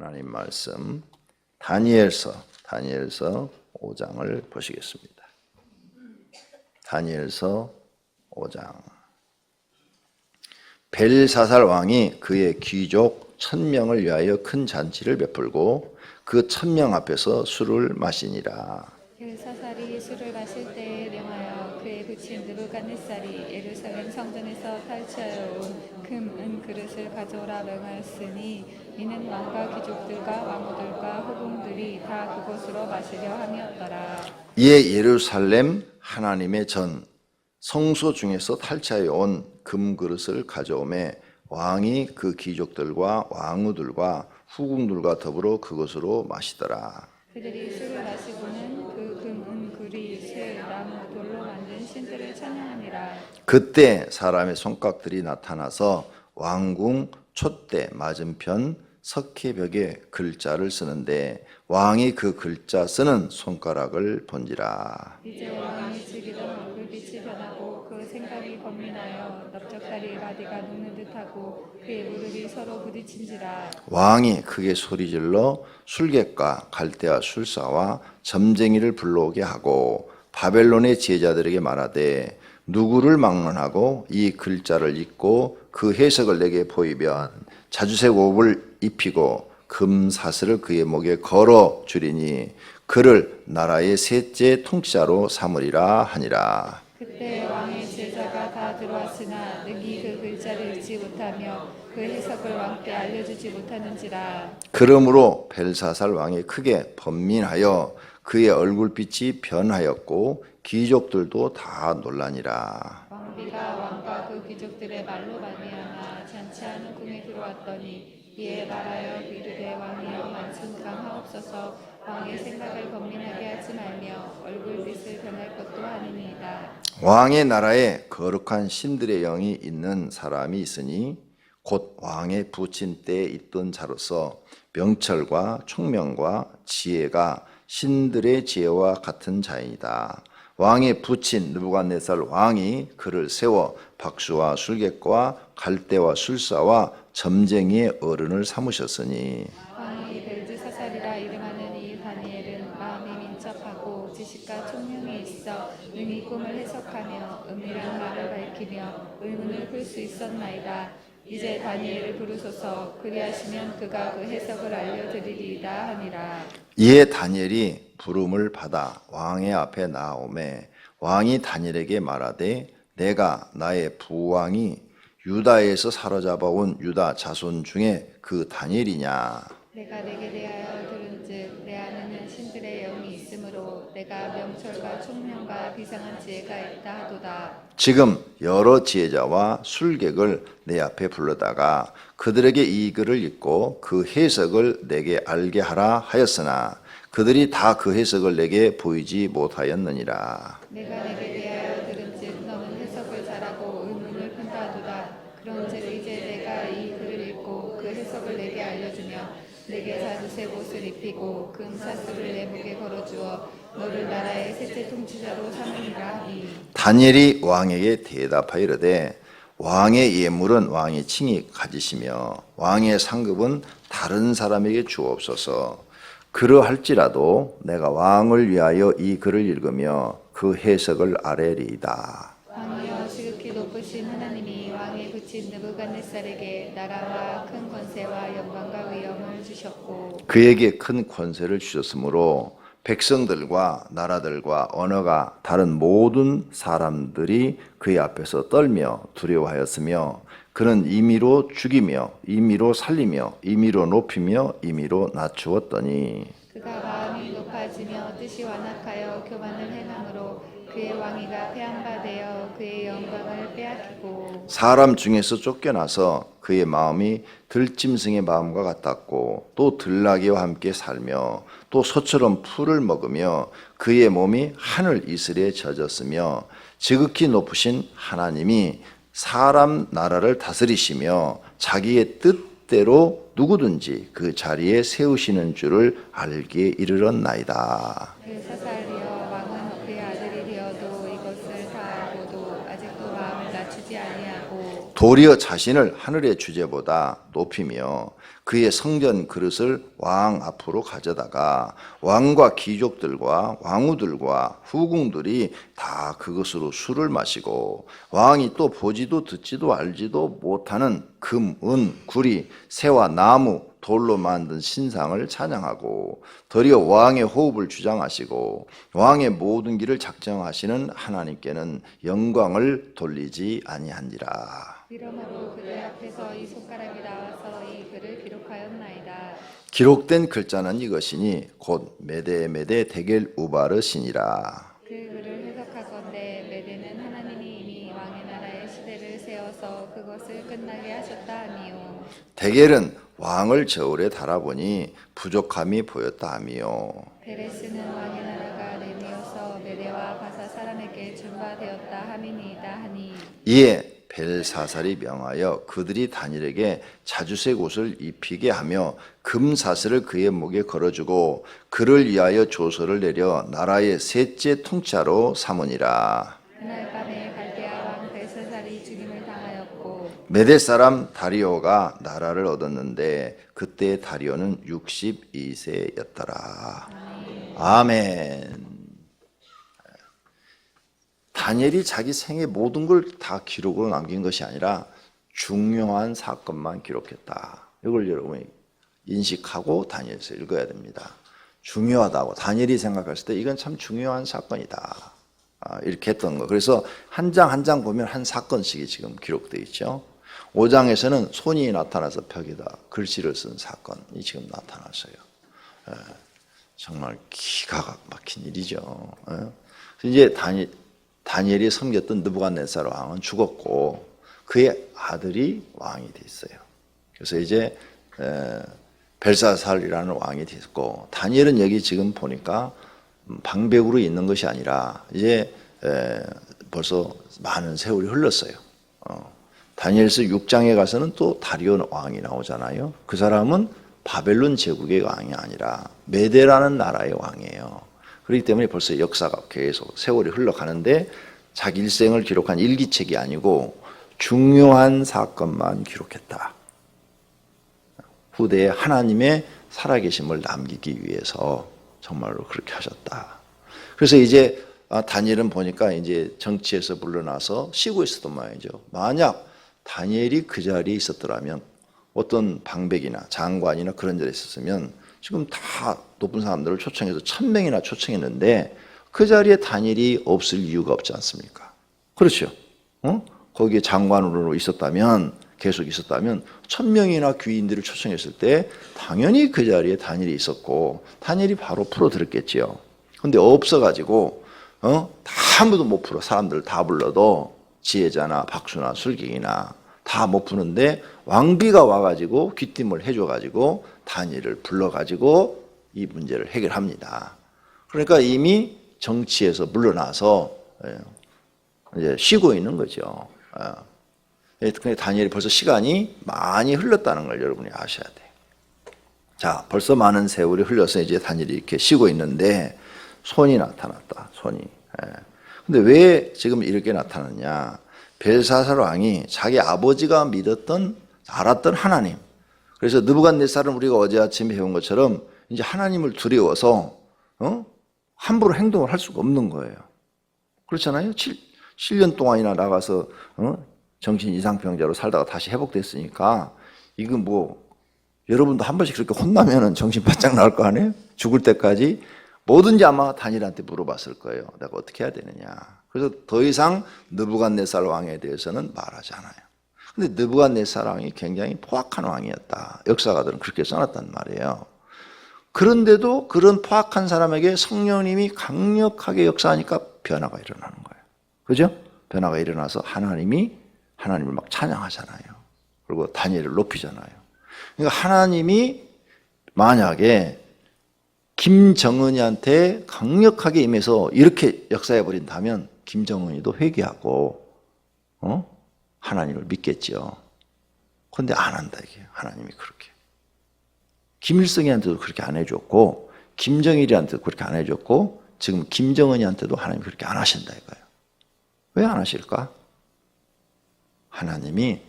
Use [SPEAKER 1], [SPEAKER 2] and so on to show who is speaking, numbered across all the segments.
[SPEAKER 1] 하나님 말씀 다니엘서 5장을 보시겠습니다. 다니엘서 5장. 벨사살 왕이 그의 귀족 1000명을 위하여 큰 잔치를 베풀고 그 1000명 앞에서 술을 마시니라.
[SPEAKER 2] 벨사살이 술을 마실 때에 명하여 그의 부친 느부갓네살이 예루살렘 성전에서 탈취하여 온 금, 은 그릇을 가져오라 명하였으니 이는 왕과 귀족들과 왕후들과 후궁들이 다 그곳으로 마시려 함이었더라.
[SPEAKER 1] 이에 예루살렘 하나님의 전 성소 중에서 탈취하여 온 금그릇을 가져오매 왕이 그 귀족들과 왕후들과 후궁들과 더불어 그것으로 마시더라.
[SPEAKER 2] 그들이 술을 마시고는 그 금, 은 구리, 쇠, 나무, 돌로 만든 신들을 찬양하니라.
[SPEAKER 1] 그때 사람의 손깍들이 나타나서 왕궁 촛대 맞은편 석회벽에 글자를 쓰는데 왕이 그 글자 쓰는 손가락을 본지라.
[SPEAKER 2] 이제 왕이 즐기던 얼굴빛이 변하고 그 생각이 번민하여 넓적다리 바디가 녹는 듯하고 그의 무릎이 서로 부딪힌지라.
[SPEAKER 1] 왕이 크게 소리질러 술객과 갈대아 술사와 점쟁이를 불러오게 하고 바벨론의 제자들에게 말하되 누구를 막론하고 이 글자를 읽고 그 해석을 내게 보이면 자주색 옷을 입히고 금사슬을 그의 목에 걸어 주리니 그를 나라의 셋째 통치자로 삼으리라 하니라.
[SPEAKER 2] 그때 왕의 제자가 다 들어왔으나 능히 그 글자를 읽지 못하며 그 해석을 왕께 알려주지 못하는지라.
[SPEAKER 1] 그러므로 벨사살 왕이 크게 번민하여 그의 얼굴빛이 변하였고 귀족들도 다 놀라니라.
[SPEAKER 2] 왕비가 왕과 그 귀족들의 말로 말미암아 잔치하는 궁에 들어왔더니 이에 말하여 이르되 왕이여 만sun 강하옵소서. 왕의 생각을 번민하게 하지 말며 얼굴빛을 변할 것도 하느니이다.
[SPEAKER 1] 왕의 나라에 거룩한 신들의 영이 있는 사람이 있으니 곧 왕의 부친 때에 있던 자로서 명철과 총명과 지혜가 신들의 지혜와 같은 자이다. 왕의 부친 느부갓네살 왕이 그를 세워 박수와 술객과 갈대와 술사와 점쟁이의 어른을 삼으셨으니
[SPEAKER 2] 왕이 벨드사살이라 이름하는 이 다니엘은 마음이 민첩하고 지식과 총명이 있어 능히 꿈을 해석하며 은밀한 말을 밝히며 의문을 풀 수 있었나이다. 이제 다니엘을 부르소서. 그리하시면 그가 그 해석을 알려드리리이다 하니라.
[SPEAKER 1] 이에 다니엘이 부름을 받아 왕의 앞에 나아오매 왕이 다니엘에게 말하되 내가 나의 부왕이 유다에서 사로잡아온 유다 자손 중에 그 다니엘이냐.
[SPEAKER 2] 내가 내게 대하여 들은즉 내 안에는 신들의 영이 있으므로 내가 명철과 총명과 비상한 지혜가 있다 하도다.
[SPEAKER 1] 지금 여러 지혜자와 술객을 내 앞에 불러다가 그들에게 이 글을 읽고 그 해석을 내게 알게 하라 하였으나 그들이 다 그 해석을 내게 보이지 못하였느니라.
[SPEAKER 2] 내가 내게 대하여 들은즉 너는 해석을 잘하고 의문을 푼다 하도다. 그런즉 이제 내가 이 글을 읽고 그 해석을 내게 알려주며 내게 자주색 옷을 입히고 금사슬을 내 목에 걸어주어 너를 나라의 셋째 통치자로 삼으리라 하니.
[SPEAKER 1] 다니엘이 왕에게 대답하여 이르되 왕의 예물은 왕이 칭히 가지시며 왕의 상급은 다른 사람에게 주옵소서. 그러할지라도 내가 왕을 위하여 이 글을 읽으며 그 해석을 아뢰리이다.
[SPEAKER 2] 왕이여 지극히 높으신 하나님이 왕의 부친 느부갓네살에게 나라와 큰 권세와 영광과 위엄을 주셨고
[SPEAKER 1] 그에게 큰 권세를 주셨으므로 백성들과 나라들과 언어가 다른 모든 사람들이 그의 앞에서 떨며 두려워하였으며 그는 임의로 죽이며 임의로 살리며 임의로 높이며 임의로 낮추었더니
[SPEAKER 2] 그가 마음이 높아지며 뜻이 완악하여 교만을 행함으로 그의 왕위가 폐한바되어 그의 영광을 빼앗기고
[SPEAKER 1] 사람 중에서 쫓겨나서 그의 마음이 들짐승의 마음과 같았고 또 들나귀와 함께 살며 또 소처럼 풀을 먹으며 그의 몸이 하늘 이슬에 젖었으며 지극히 높으신 하나님이 사람 나라를 다스리시며 자기의 뜻대로 누구든지 그 자리에 세우시는 줄을 알기에 이르렀나이다.
[SPEAKER 2] 벨사살이여 왕은 그의 아들이 되어도 이것을 다 알고도 아직도 마음을 낮추지 아니하고
[SPEAKER 1] 도리어 자신을 하늘의 주제보다 높이며 그의 성전 그릇을 왕 앞으로 가져다가 왕과 귀족들과 왕후들과 후궁들이 다 그것으로 술을 마시고 왕이 또 보지도 듣지도 알지도 못하는 금, 은, 구리, 새와 나무, 돌로 만든 신상을 찬양하고 도리어 왕의 호흡을 주장하시고 왕의 모든 길을 작정하시는 하나님께는 영광을 돌리지 아니하니라.
[SPEAKER 2] 이러므로 그들 앞에서 이 손가락이 나와서 이 글을 기록하였나이다.
[SPEAKER 1] 기록된 글자는 이것이니 곧 메데 데겔 우바르시니라.
[SPEAKER 2] 그 글을 해석하건대 메대는 하나님이 이미 왕의 나라의 시대를 세워서 그것을 끝나게 하셨다 하미요.
[SPEAKER 1] 데겔은 왕을 저울에 달아보니 부족함이 보였다 하미요.
[SPEAKER 2] 베레스는 왕의 나라가 렘이어서 메대와 바사 사람에게 준바되었다 함이니이다 하니
[SPEAKER 1] 이에 벨사살이 명하여 그들이 다니엘에게 자주색 옷을 입히게 하며 금사슬을 그의 목에 걸어주고 그를 위하여 조서를 내려 나라의 셋째 통치자로 삼으니라.
[SPEAKER 2] 그날 밤에 갈대아 왕 벨사살이 죽임을 당하였고
[SPEAKER 1] 메대 사람 다리오가 나라를 얻었는데 그때 다리오는 62세였더라. 아멘. 다니엘이 자기 생의 모든 걸 다 기록으로 남긴 것이 아니라 중요한 사건만 기록했다. 이걸 여러분이 인식하고 다니엘서 읽어야 됩니다. 중요하다고 다니엘이 생각했을 때 이건 참 중요한 사건이다. 이렇게 했던 거. 그래서 한 장 한 장 보면 한 사건씩이 지금 기록되어 있죠. 5장에서는 손이 나타나서 벽에다 글씨를 쓴 사건이 지금 나타났어요. 정말 기가 막힌 일이죠. 이제 다니엘이 섬겼던 느부갓네살 왕은 죽었고 그의 아들이 왕이 됐어요. 그래서 이제 벨사살이라는 왕이 됐고 다니엘은 여기 지금 보니까 방백으로 있는 것이 아니라 이제 벌써 많은 세월이 흘렀어요. 다니엘서 6장에 가서는 또 다리오 왕이 나오잖아요. 그 사람은 바벨론 제국의 왕이 아니라 메데라는 나라의 왕이에요. 그렇기 때문에 벌써 역사가 계속 세월이 흘러가는데 자기 일생을 기록한 일기책이 아니고 중요한 사건만 기록했다. 후대에 하나님의 살아계심을 남기기 위해서 정말로 그렇게 하셨다. 그래서 이제 다니엘은 보니까 이제 정치에서 물러나서 쉬고 있었던 모양이죠. 만약 다니엘이 그 자리에 있었더라면 어떤 방백이나 장관이나 그런 자리에 있었으면 지금 다 높은 사람들을 초청해서 1000명이나 초청했는데 그 자리에 다니엘이 없을 이유가 없지 않습니까? 그렇죠. 거기에 장관으로 있었다면 계속 있었다면 1000명이나 귀인들을 초청했을 때 당연히 그 자리에 다니엘이 있었고 다니엘이 바로 풀어들었겠지요. 근데 없어가지고 다 아무도 못 풀어. 사람들 다 불러도 지혜자나 박수나 술객이나 다 못 푸는데 왕비가 와가지고 귀띔을 해줘가지고 다니엘을 불러가지고 이 문제를 해결합니다. 그러니까 이미 정치에서 물러나서 이제 쉬고 있는 거죠. 근데 다니엘이 벌써 시간이 많이 흘렀다는 걸 여러분이 아셔야 돼요. 자, 벌써 많은 세월이 흘러서 이제 다니엘이 이렇게 쉬고 있는데 손이 나타났다. 손이. 근데 왜 지금 이렇게 나타났냐? 벨사살 왕이 자기 아버지가 믿었던 알았던 하나님. 그래서 느부갓네살은 우리가 어제 아침에 배운 것처럼 이제 하나님을 두려워서 함부로 행동을 할 수가 없는 거예요. 그렇잖아요. 7년 동안이나 나가서 정신 이상병자로 살다가 다시 회복됐으니까 이건 뭐 여러분도 한 번씩 그렇게 혼나면은 정신 바짝 나올 거 아니에요? 죽을 때까지 뭐든지 아마 다니엘한테 물어봤을 거예요. 내가 어떻게 해야 되느냐. 그래서 더 이상 느부갓네살 왕에 대해서는 말하지 않아요. 근데 느부갓네살 왕이 굉장히 포악한 왕이었다. 역사가들은 그렇게 써놨단 말이에요. 그런데도 그런 포악한 사람에게 성령님이 강력하게 역사하니까 변화가 일어나는 거예요. 그죠? 변화가 일어나서 하나님을 막 찬양하잖아요. 그리고 다니엘을 높이잖아요. 그러니까 하나님이 만약에 김정은이한테 강력하게 임해서 이렇게 역사해 버린다면 김정은이도 회개하고 하나님을 믿겠죠. 그런데 안 한다 이게 하나님이 그렇게. 김일성이한테도 그렇게 안 해줬고 김정일이한테도 그렇게 안 해줬고 지금 김정은이한테도 하나님이 그렇게 안 하신다 이거예요. 왜 안 하실까? 하나님이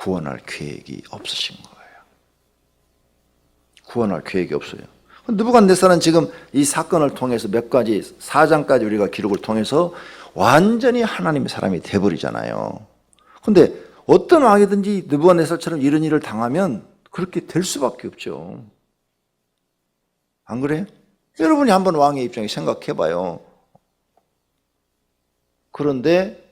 [SPEAKER 1] 구원할 계획이 없으신 거예요. 구원할 계획이 없어요. 느부갓네살은 지금 이 사건을 통해서 몇 가지 4장까지 우리가 기록을 통해서 완전히 하나님의 사람이 돼버리잖아요. 근데 어떤 왕이든지 느부갓네살처럼 이런 일을 당하면 그렇게 될 수밖에 없죠. 안 그래요? 여러분이 한번 왕의 입장에 생각해 봐요. 그런데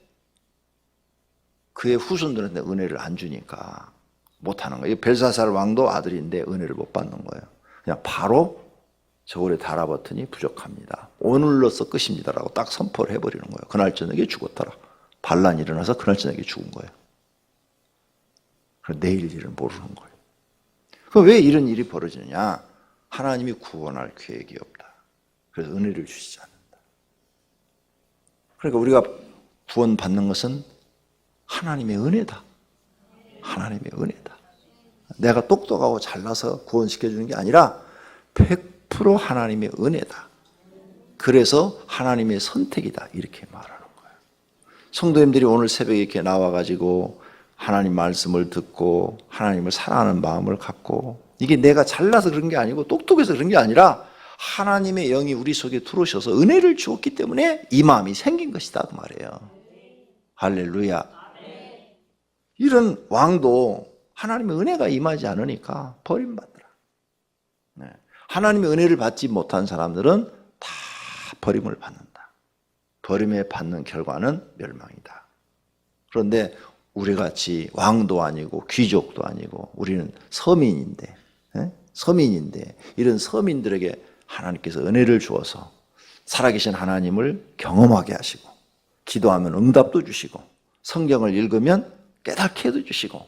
[SPEAKER 1] 그의 후손들한테 은혜를 안 주니까 못하는 거예요. 벨사살 왕도 아들인데 은혜를 못 받는 거예요. 그냥 바로 저울에 달아봤더니 부족합니다. 오늘로써 끝입니다라고 딱 선포를 해버리는 거예요. 그날 저녁에 죽었더라. 반란이 일어나서 그날 저녁에 죽은 거예요. 그래서 내일 일은 모르는 거예요. 그럼 왜 이런 일이 벌어지느냐? 하나님이 구원할 계획이 없다. 그래서 은혜를 주시지 않는다. 그러니까 우리가 구원받는 것은 하나님의 은혜다. 하나님의 은혜다. 내가 똑똑하고 잘나서 구원시켜주는 게 아니라 100% 하나님의 은혜다. 그래서 하나님의 선택이다. 이렇게 말하는 거예요. 성도님들이 오늘 새벽에 이렇게 나와가지고 하나님 말씀을 듣고 하나님을 사랑하는 마음을 갖고 이게 내가 잘나서 그런 게 아니고 똑똑해서 그런 게 아니라 하나님의 영이 우리 속에 들어오셔서 은혜를 주었기 때문에 이 마음이 생긴 것이다 그 말이에요. 할렐루야. 이런 왕도 하나님의 은혜가 임하지 않으니까 버림받더라. 네. 하나님의 은혜를 받지 못한 사람들은 다 버림을 받는다. 버림에 받는 결과는 멸망이다. 그런데 우리같이 왕도 아니고 귀족도 아니고 우리는 서민인데 서민인데 이런 서민들에게 하나님께서 은혜를 주어서 살아계신 하나님을 경험하게 하시고 기도하면 응답도 주시고 성경을 읽으면 깨닫게 해도 주시고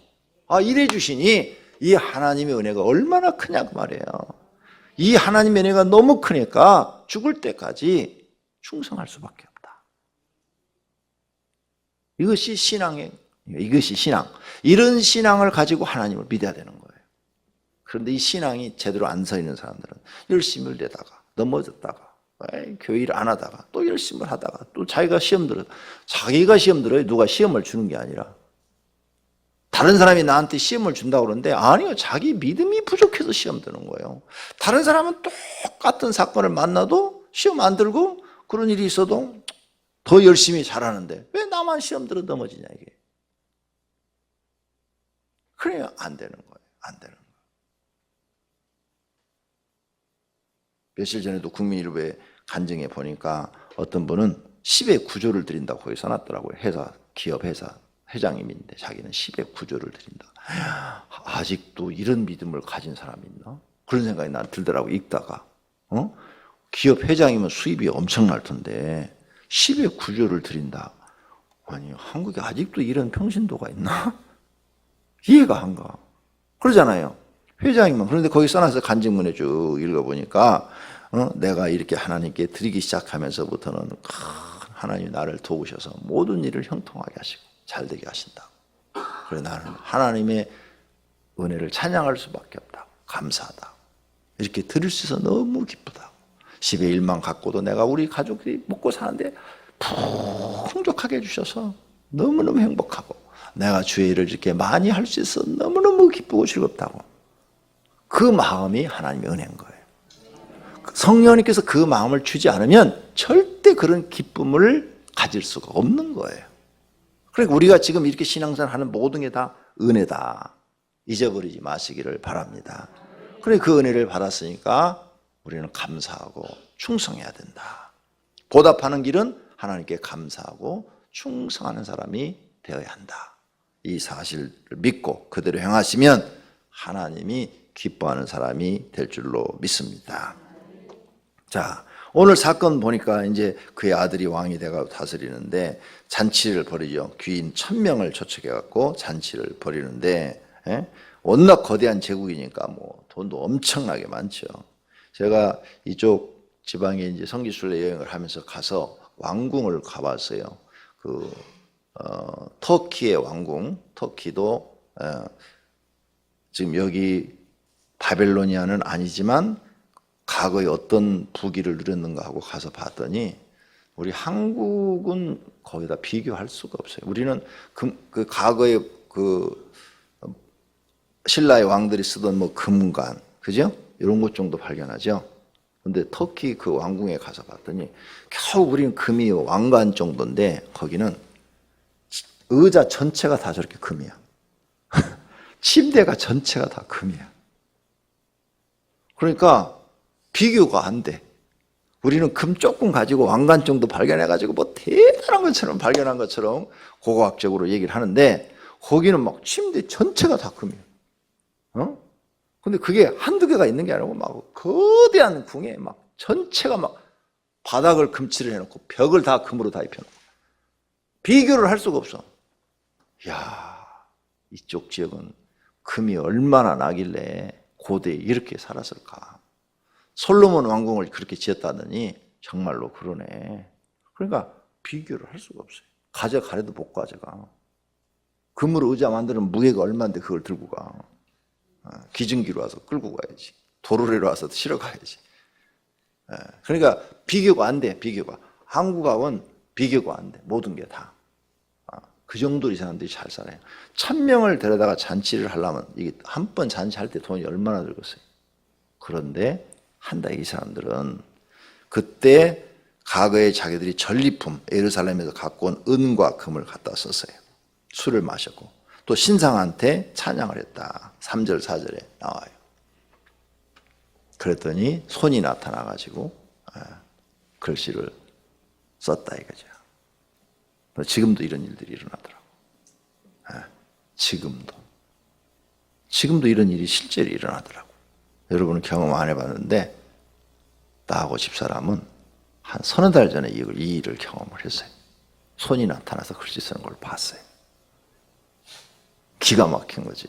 [SPEAKER 1] 이래 주시니 이 하나님의 은혜가 얼마나 크냐고 말이에요. 이 하나님의 은혜가 너무 크니까 죽을 때까지 충성할 수밖에 없다. 이것이 신앙. 이런 신앙을 가지고 하나님을 믿어야 되는 거예요. 그런데 이 신앙이 제대로 안 서 있는 사람들은 열심을 내다가 넘어졌다가 교회 일 안 하다가 또 열심을 하다가 또 자기가 시험 들어요. 누가 시험을 주는 게 아니라 다른 사람이 나한테 시험을 준다고 그러는데 아니요. 자기 믿음이 부족해서 시험 드는 거예요. 다른 사람은 똑같은 사건을 만나도 시험 안 들고 그런 일이 있어도 더 열심히 잘하는데 왜 나만 시험 들어 넘어지냐 이게. 그래야 안 되는 거예요. 안 되는 거예요. 며칠 전에도 국민일보에 간증해 보니까 어떤 분은 10의 9조를 드린다고 거기 써놨더라고요. 기업 회사 회장님인데 자기는 10의 9조를 드린다. 아직도 이런 믿음을 가진 사람이 있나? 그런 생각이 난 들더라고 읽다가. 기업 회장이면 수입이 엄청날 텐데 10의 9조를 드린다. 아니 한국에 아직도 이런 평신도가 있나? 이해가 안 가. 그러잖아요. 회장이면. 그런데 거기 써놔서 간증문에 쭉 읽어보니까 내가 이렇게 하나님께 드리기 시작하면서부터는 하나님이 나를 도우셔서 모든 일을 형통하게 하시고 잘되게 하신다. 그래서 나는 하나님의 은혜를 찬양할 수밖에 없다. 감사하다. 이렇게 드릴 수 있어서 너무 기쁘다. 10의 1만 갖고도 내가 우리 가족들이 먹고 사는데 풍족하게 해주셔서 너무너무 행복하고 내가 주의 일을 이렇게 많이 할 수 있어 너무너무 기쁘고 즐겁다고. 그 마음이 하나님의 은혜인 거예요. 성령님께서 그 마음을 주지 않으면 절대 그런 기쁨을 가질 수가 없는 거예요. 그러니까 우리가 지금 이렇게 신앙생활 하는 모든 게 다 은혜다. 잊어버리지 마시기를 바랍니다. 그래 그 은혜를 받았으니까 우리는 감사하고 충성해야 된다. 보답하는 길은 하나님께 감사하고 충성하는 사람이 되어야 한다. 이 사실을 믿고 그대로 행하시면 하나님이 기뻐하는 사람이 될 줄로 믿습니다. 자, 오늘 사건 보니까 이제 그의 아들이 왕이 돼가 다스리는데 잔치를 벌이죠. 귀인 1000명을 초청해갖고 잔치를 벌이는데 워낙 거대한 제국이니까 뭐 돈도 엄청나게 많죠. 제가 이쪽 지방에 이제 성지순례 여행을 하면서 가서 왕궁을 가봤어요. 터키의 왕궁, 터키도 지금 여기 바벨로니아는 아니지만 과거에 어떤 부귀를 누렸는가 하고 가서 봤더니 우리 한국은 거기다 비교할 수가 없어요. 우리는 그 과거에 신라의 왕들이 쓰던 뭐 금관, 그죠? 이런 것 정도 발견하죠. 근데 터키 그 왕궁에 가서 봤더니 겨우 우리는 금이 왕관 정도인데 거기는 의자 전체가 다 저렇게 금이야. 침대가 전체가 다 금이야. 그러니까 비교가 안 돼. 우리는 금 조금 가지고 왕관 정도 발견해가지고 뭐 대단한 것처럼 발견한 것처럼 고고학적으로 얘기를 하는데 거기는 막 침대 전체가 다 금이에요. 근데 그게 한두 개가 있는 게 아니고 막 거대한 궁에 막 전체가 막 바닥을 금칠을 해놓고 벽을 다 금으로 다 입혀놓고 비교를 할 수가 없어. 야, 이쪽 지역은 금이 얼마나 나길래 고대에 이렇게 살았을까. 솔로몬 왕궁을 그렇게 지었다더니 정말로 그러네. 그러니까 비교를 할 수가 없어요. 가져가래도 못 가져가. 금으로 의자 만드는 무게가 얼마인데 그걸 들고 가. 기증기로 와서 끌고 가야지. 도로래로 와서 실어 가야지. 그러니까 비교가 안 돼. 비교가. 한국하고는 비교가 안 돼. 모든 게 다. 그 정도 이 사람들이 잘 살아요. 1000명을 데려다가 잔치를 하려면 이게 한 번 잔치할 때 돈이 얼마나 들겠어요. 그런데 한다 이 사람들은 그때 과거에 자기들이 전리품 예루살렘에서 갖고 온 은과 금을 갖다 썼어요. 술을 마셨고 또 신상한테 찬양을 했다. 3절 4절에 나와요. 그랬더니 손이 나타나가지고 글씨를 썼다 이거죠. 지금도 이런 일들이 일어나더라고. 지금도 이런 일이 실제로 일어나더라고. 여러분은 경험 안 해봤는데 나하고 집사람은 한 서너 달 전에 이 일을 경험을 했어요. 손이 나타나서 글씨 쓰는 걸 봤어요. 기가 막힌 거지.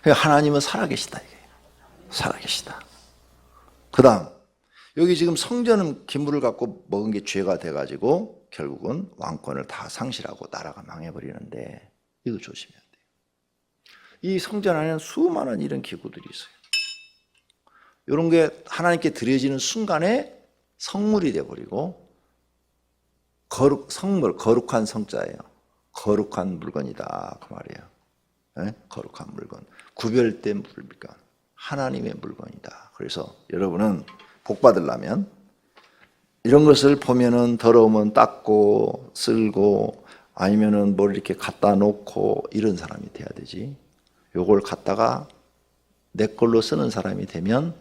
[SPEAKER 1] 하나님은 살아계시다 이게. 살아계시다. 그다음 여기 지금 성전은 기물을 갖고 먹은 게 죄가 돼가지고 결국은 왕권을 다 상실하고 나라가 망해버리는데 이거 조심해야 돼요. 이 성전 안에는 수많은 이런 기구들이 있어요. 이런 게 하나님께 드려지는 순간에 성물이 돼버리고 성물, 거룩한 성자예요. 거룩한 물건이다 그 말이에요. 네? 거룩한 물건, 구별된 물건, 하나님의 물건이다. 그래서 여러분은 복 받으려면 이런 것을 보면은 더러우면 닦고 쓸고 아니면은 뭘 이렇게 갖다 놓고 이런 사람이 돼야 되지. 요걸 갖다가 내 걸로 쓰는 사람이 되면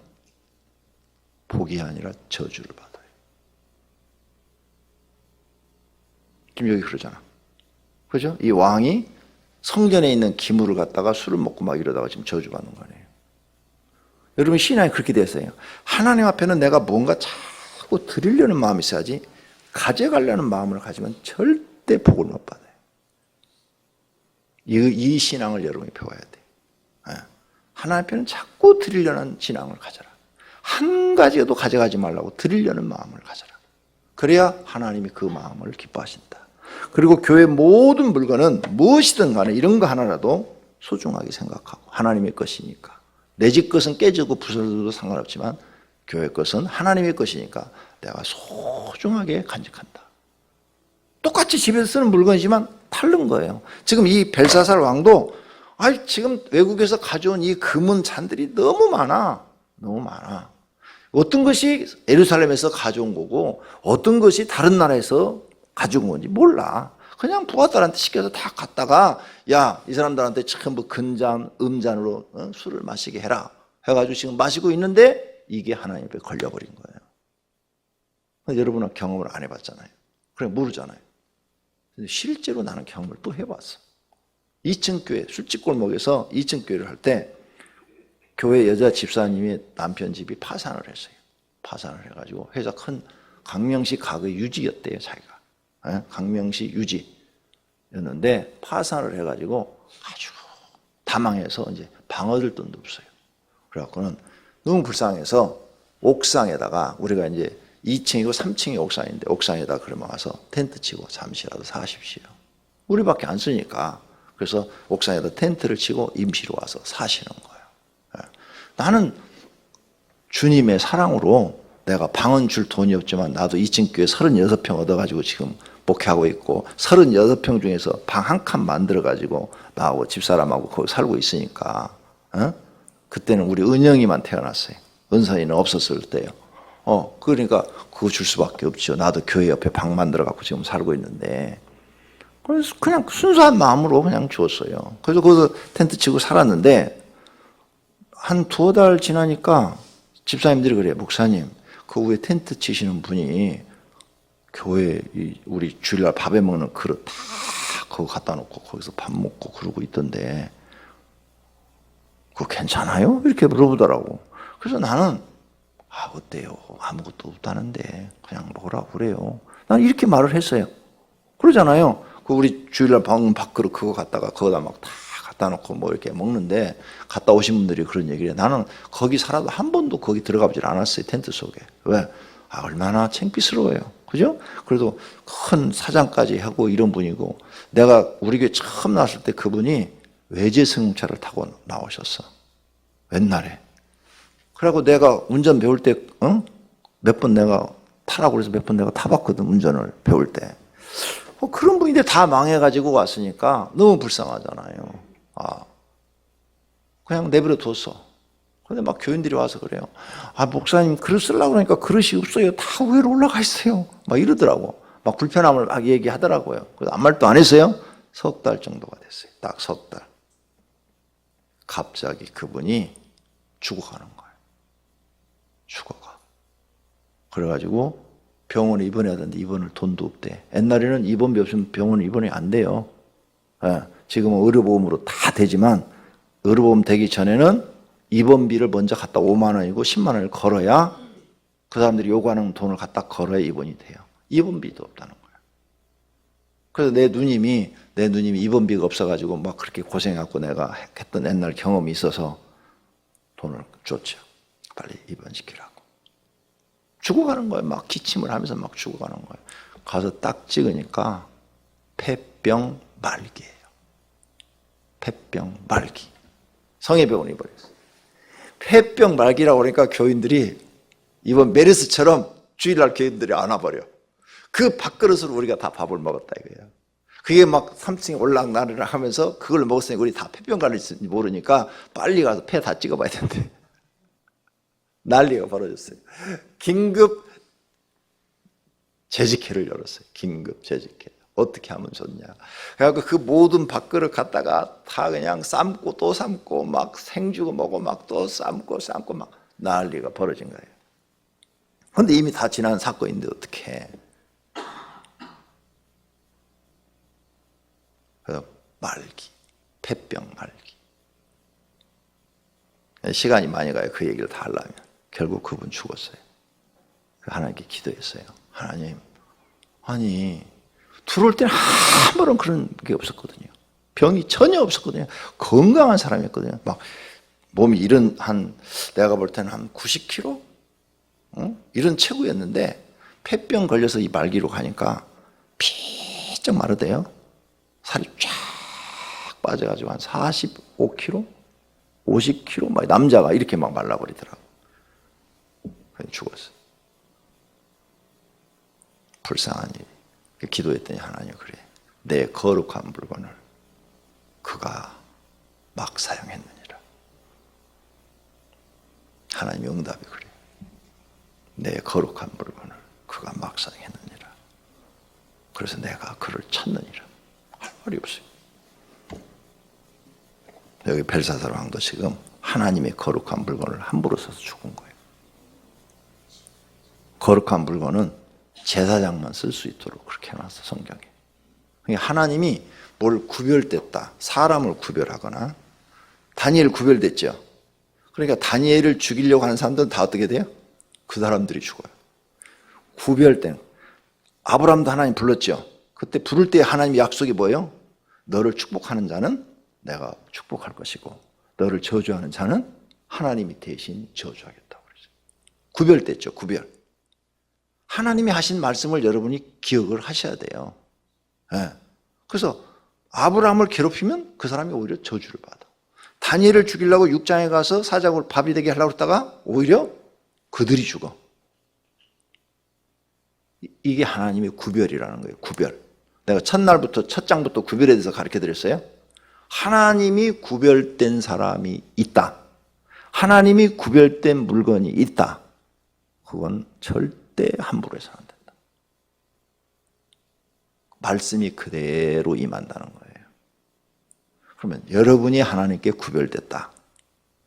[SPEAKER 1] 복이 아니라 저주를 받아요. 지금 여기 그러잖아. 그죠? 이 왕이 성전에 있는 기물을 갖다가 술을 먹고 막 이러다가 지금 저주받는 거네요. 여러분 신앙이 그렇게 됐어요. 하나님 앞에는 내가 뭔가 자꾸 드리려는 마음이 있어야지 가져가려는 마음을 가지면 절대 복을 못 받아요. 이 신앙을 여러분이 배워야 돼요. 하나님 앞에는 자꾸 드리려는 신앙을 가져라. 한 가지라도 가져가지 말라고 드리려는 마음을 가져라. 그래야 하나님이 그 마음을 기뻐하신다. 그리고 교회 모든 물건은 무엇이든 간에 이런 거 하나라도 소중하게 생각하고 하나님의 것이니까. 내 집 것은 깨지고 부서져도 상관없지만 교회 것은 하나님의 것이니까 내가 소중하게 간직한다. 똑같이 집에서 쓰는 물건이지만 다른 거예요. 지금 이 벨사살 왕도 지금 외국에서 가져온 이 금은 잔들이 너무 많아. 너무 많아. 어떤 것이 예루살렘에서 가져온 거고 어떤 것이 다른 나라에서 가져온 건지 몰라. 그냥 부하들한테 시켜서 다 갖다가 야, 이 사람들한테 전부 근잔, 음잔으로 술을 마시게 해라 해가지고 지금 마시고 있는데 이게 하나님 앞에 걸려버린 거예요. 여러분은 경험을 안 해봤잖아요. 그래 모르잖아요. 근데 실제로 나는 경험을 또 해봤어. 2층 교회, 술집골목에서 2층 교회를 할 때 교회 여자 집사님의 남편 집이 파산을 했어요. 파산을 해가지고 회사 큰 강명시 가게 유지였대요, 자기가. 강명시 유지였는데 파산을 해가지고 아주 다 망해서 이제 방 얻을 돈도 없어요. 그래갖고는 너무 불쌍해서 옥상에다가 우리가 이제 2층이고 3층이 옥상인데 옥상에다 그러면 와서 텐트 치고 잠시라도 사십시오. 우리밖에 안 쓰니까 그래서 옥상에다 텐트를 치고 임시로 와서 사시는 거예요. 나는 주님의 사랑으로 내가 방은 줄 돈이 없지만 나도 2층 교회 36평 얻어가지고 지금 목회하고 있고 36평 중에서 방 한 칸 만들어가지고 나하고 집사람하고 거기 살고 있으니까 그때는 우리 은영이만 태어났어요. 은선이는 없었을 때요. 그러니까 그거 줄 수밖에 없죠. 나도 교회 옆에 방 만들어갖고 지금 살고 있는데 그래서 그냥 순수한 마음으로 그냥 주었어요. 그래서 거기서 텐트 치고 살았는데 한 2달 지나니까 집사님들이 그래요. 목사님, 그 위에 텐트 치시는 분이 교회 우리 주일날 밥에 먹는 그릇 다 그거 갖다 놓고 거기서 밥 먹고 그러고 있던데 그거 괜찮아요? 이렇게 물어보더라고. 그래서 나는 어때요? 아무것도 없다는데 그냥 먹으라고 그래요. 난 이렇게 말을 했어요. 그러잖아요. 그 우리 주일날 먹는 밥그릇 그거 갖다가 거기다 막 다 갖다 놓고 뭐 이렇게 먹는데 갔다 오신 분들이 그런 얘기를 해요. 나는 거기 살아도 한 번도 거기 들어가 보질 않았어요. 텐트 속에. 왜? 얼마나 창피스러워요. 그죠? 그래도 큰 사장까지 하고 이런 분이고 내가 우리 교회 처음 나왔을 때 그분이 외제 승용차를 타고 나오셨어. 옛날에. 그래갖고 내가 운전 배울 때 몇 번 내가 타라고 그래서 몇 번 내가 타봤거든. 운전을 배울 때. 그런 분인데 다 망해가지고 왔으니까 너무 불쌍하잖아요. 그냥 내버려 뒀어. 근데 막 교인들이 와서 그래요. 목사님 그릇 쓰려고 그러니까 그릇이 없어요. 다 위로 올라가 있어요. 막 이러더라고. 막 불편함을 막 얘기하더라고요. 그래서 아무 말도 안 했어요. 3달 정도가 됐어요. 딱 3달. 갑자기 그분이 죽어가는 거예요. 죽어가. 그래가지고 병원에 입원해야 되는데 입원을 돈도 없대. 옛날에는 입원비 없으면 병원에 입원이 안 돼요. 지금은 의료보험으로 다 되지만 의료보험 되기 전에는 입원비를 먼저 갖다 5만 원이고 10만 원을 걸어야 그 사람들이 요구하는 돈을 갖다 걸어야 입원이 돼요. 입원비도 없다는 거예요. 그래서 내 누님이 입원비가 없어가지고 막 그렇게 고생해갖고 내가 했던 옛날 경험이 있어서 돈을 줬죠. 빨리 입원시키라고. 죽어가는 거예요. 막 기침을 하면서 막 죽어가는 거예요. 가서 딱 찍으니까 폐병 말기예요. 폐병 말기. 성해병원에 입원했어요. 폐병 말기라고 그러니까 교인들이 이번 메르스처럼 주일날 교인들이 안 와버려. 그 밥그릇으로 우리가 다 밥을 먹었다 이거예요. 그게 막 3층에 올락나르락 하면서 그걸 먹었으니 우리 다 폐병 걸릴지 모르니까 빨리 가서 폐 다 찍어봐야 된대. 난리가 벌어졌어요. 긴급 재직회를 열었어요. 긴급 재직회. 어떻게 하면 좋냐. 그래갖고 그 모든 밥그릇 갖다가 다 그냥 삶고 또 삶고 막 생주고 뭐고 막 또 삶고 막 난리가 벌어진 거예요. 근데 이미 다 지난 사건인데 어떡해. 그래서 말기, 폐병 말기. 시간이 많이 가요. 그 얘기를 다 하려면. 결국 그분 죽었어요. 하나님께 기도했어요. 하나님, 들어올 때는 아무런 그런 게 없었거든요. 병이 전혀 없었거든요. 건강한 사람이었거든요. 막 몸이 내가 볼 때는 한 90kg? 이런 체구였는데 폐병 걸려서 이 말기로 가니까 피쩍 마르대요. 살이 쫙 빠져가지고 한 45kg? 50kg? 막 남자가 이렇게 막 말라버리더라고. 죽었어. 불쌍한 일. 기도했더니 하나님 그래. 내 거룩한 물건을 그가 막 사용했느니라. 하나님의 응답이 그래. 내 거룩한 물건을 그가 막 사용했느니라. 그래서 내가 그를 찾느니라. 할 말이 없어요. 여기 벨사살 왕도 지금 하나님의 거룩한 물건을 함부로 써서 죽은 거예요. 거룩한 물건은 제사장만 쓸 수 있도록 그렇게 해놨어, 성경에. 그러니까 하나님이 뭘 구별됐다. 사람을 구별하거나. 다니엘 구별됐죠. 그러니까 다니엘을 죽이려고 하는 사람들은 다 어떻게 돼요? 그 사람들이 죽어요. 구별된. 아브라함도 하나님 불렀죠. 그때 부를 때 하나님의 약속이 뭐예요? 너를 축복하는 자는 내가 축복할 것이고 너를 저주하는 자는 하나님이 대신 저주하겠다고 그랬어요. 구별됐죠. 구별. 하나님이 하신 말씀을 여러분이 기억을 하셔야 돼요. 네. 그래서 아브라함을 괴롭히면 그 사람이 오히려 저주를 받아. 다니엘을 죽이려고 6장에 가서 사자굴 밥이 되게 하려고 했다가 오히려 그들이 죽어. 이게 하나님의 구별이라는 거예요. 구별. 내가 첫날부터 첫 장부터 구별에 대해서 가르쳐 드렸어요. 하나님이 구별된 사람이 있다. 하나님이 구별된 물건이 있다. 그건 절대 함부로 해서는 안 된다. 말씀이 그대로 임한다는 거예요. 그러면 여러분이 하나님께 구별됐다.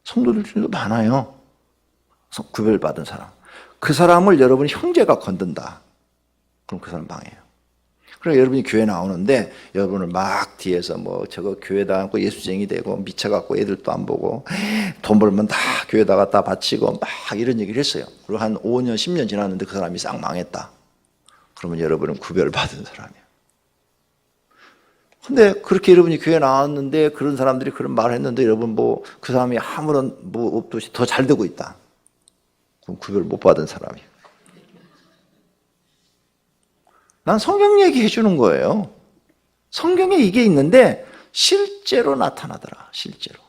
[SPEAKER 1] 성도들 중에도 많아요. 구별받은 사람. 그 사람을 여러분이 형제가 건든다. 그럼 그 사람 망해요. 그래서 여러분이 교회 나오는데 여러분을 막 뒤에서 뭐 저거 교회다 하고 예수쟁이 되고 미쳐갖고 애들도 안 보고 돈 벌면 다 교회다 갖다 바치고 막 이런 얘기를 했어요. 그리고 한 5년 10년 지났는데 그 사람이 싹 망했다. 그러면 여러분은 구별받은 사람이에요. 근데 그렇게 여러분이 교회 나왔는데 그런 사람들이 그런 말을 했는데 여러분 뭐 그 사람이 아무런 뭐 없듯이 더 잘 되고 있다. 그럼 구별 못 받은 사람이에요. 난 성경 얘기해 주는 거예요. 성경에 이게 있는데 실제로 나타나더라. 실제로.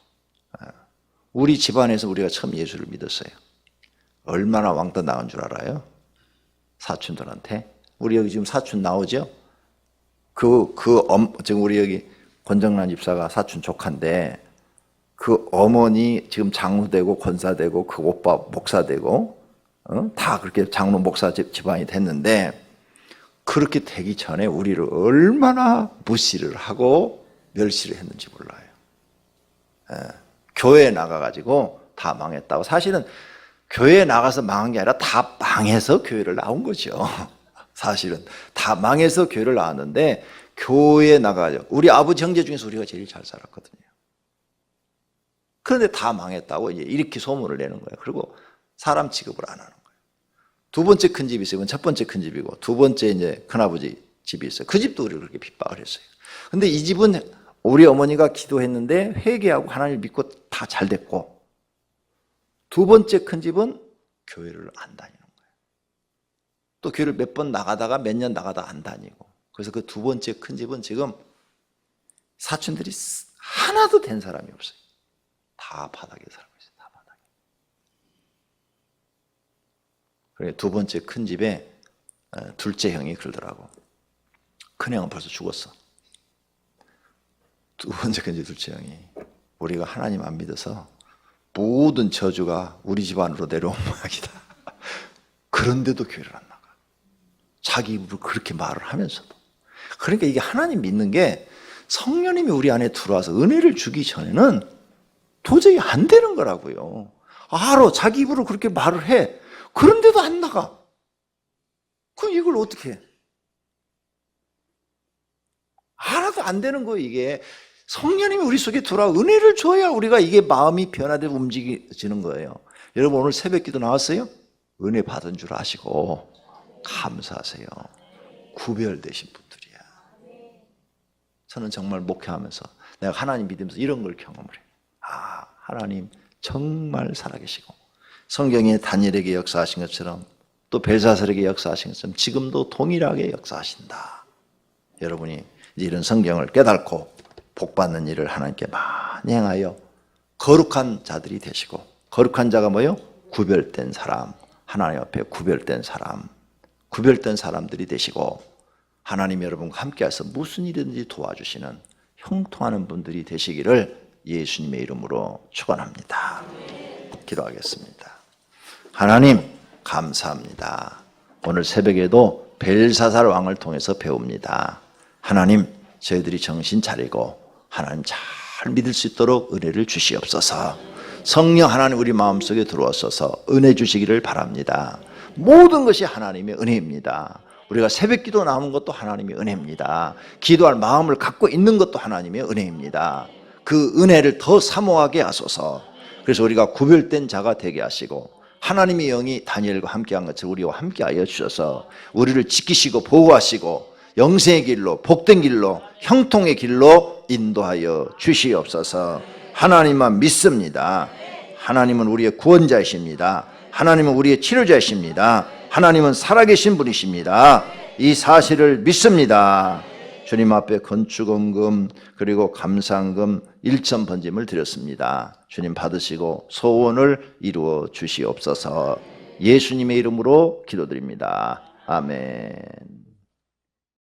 [SPEAKER 1] 우리 집안에서 우리가 처음 예수를 믿었어요. 얼마나 왕따 나온 줄 알아요? 사촌들한테. 우리 여기 지금 사촌 나오죠? 지금 우리 여기 권정란 집사가 사촌 조카인데 그 어머니 지금 장로되고 권사되고 그 오빠 목사되고 다 그렇게 장로 목사 집안이 됐는데 그렇게 되기 전에 우리를 얼마나 무시를 하고 멸시를 했는지 몰라요. 교회에 나가가지고 다 망했다고. 사실은 교회에 나가서 망한 게 아니라 다 망해서 교회를 나온 거죠. 사실은 다 망해서 교회를 나왔는데 교회에 나가가지고 우리 아버지 형제 중에서 우리가 제일 잘 살았거든요. 그런데 다 망했다고 이렇게 소문을 내는 거예요. 그리고 사람 취급을 안 하는 거예요. 두 번째 큰 집이 있어요. 첫 번째 큰 집이고 두 번째 이제 큰아버지 집이 있어요. 그 집도 우리를 그렇게 핍박을 했어요. 근데 이 집은 우리 어머니가 기도했는데 회개하고 하나님을 믿고 다 잘 됐고 두 번째 큰 집은 교회를 안 다니는 거예요. 또 교회를 몇 번 나가다가 몇 년 나가다가 안 다니고 그래서 그 두 번째 큰 집은 지금 사촌들이 하나도 된 사람이 없어요. 다 바닥에 살고 있어요. 다 바닥에. 그래 두 번째 큰 집에 둘째 형이 그러더라고. 큰 형은 벌써 죽었어. 두 번째 큰 집 둘째 형이 우리가 하나님 안 믿어서 모든 저주가 우리 집안으로 내려온 모양이다. 그런데도 교회를 안 나가. 자기 입으로 그렇게 말을 하면서도. 그러니까 이게 하나님 믿는 게 성령님이 우리 안에 들어와서 은혜를 주기 전에는 도저히 안 되는 거라고요. 알아. 자기 입으로 그렇게 말을 해. 그런데도 안 나가. 그럼 이걸 어떻게 해? 알아도 안 되는 거예요, 이게. 성령님이 우리 속에 들어와 은혜를 줘야 우리가 이게 마음이 변화되고 움직이지는 거예요. 여러분 오늘 새벽 기도 나왔어요? 은혜 받은 줄 아시고 감사하세요. 구별되신 분들이야. 저는 정말 목회하면서 내가 하나님 믿으면서 이런 걸 경험을 해요. 아, 하나님 정말 살아계시고 성경에 다니엘에게 역사하신 것처럼 또 벨사살에게 역사하신 것처럼 지금도 동일하게 역사하신다. 여러분이 이제 이런 성경을 깨닫고 복받는 일을 하나님께 많이 행하여 거룩한 자들이 되시고 거룩한 자가 뭐요? 구별된 사람, 하나님 앞에 구별된 사람, 구별된 사람들이 되시고 하나님 여러분과 함께해서 무슨 일이든지 도와주시는 형통하는 분들이 되시기를 예수님의 이름으로 축원합니다. 기도하겠습니다. 하나님 감사합니다. 오늘 새벽에도 벨사살 왕을 통해서 배웁니다. 하나님 저희들이 정신 차리고 하나님 잘 믿을 수 있도록 은혜를 주시옵소서. 성령 하나님 우리 마음속에 들어오셔서 은혜 주시기를 바랍니다. 모든 것이 하나님의 은혜입니다. 우리가 새벽 기도 나오는 것도 하나님의 은혜입니다. 기도할 마음을 갖고 있는 것도 하나님의 은혜입니다. 그 은혜를 더 사모하게 하소서. 그래서 우리가 구별된 자가 되게 하시고 하나님의 영이 다니엘과 함께한 것처럼 우리와 함께하여 주셔서 우리를 지키시고 보호하시고 영생의 길로 복된 길로 형통의 길로 인도하여 주시옵소서. 하나님만 믿습니다. 하나님은 우리의 구원자이십니다. 하나님은 우리의 치료자이십니다. 하나님은 살아계신 분이십니다. 이 사실을 믿습니다. 주님 앞에 건축원금 그리고 감상금 1천 번짐을 드렸습니다. 주님 받으시고 소원을 이루어 주시옵소서. 예수님의 이름으로 기도드립니다. 아멘.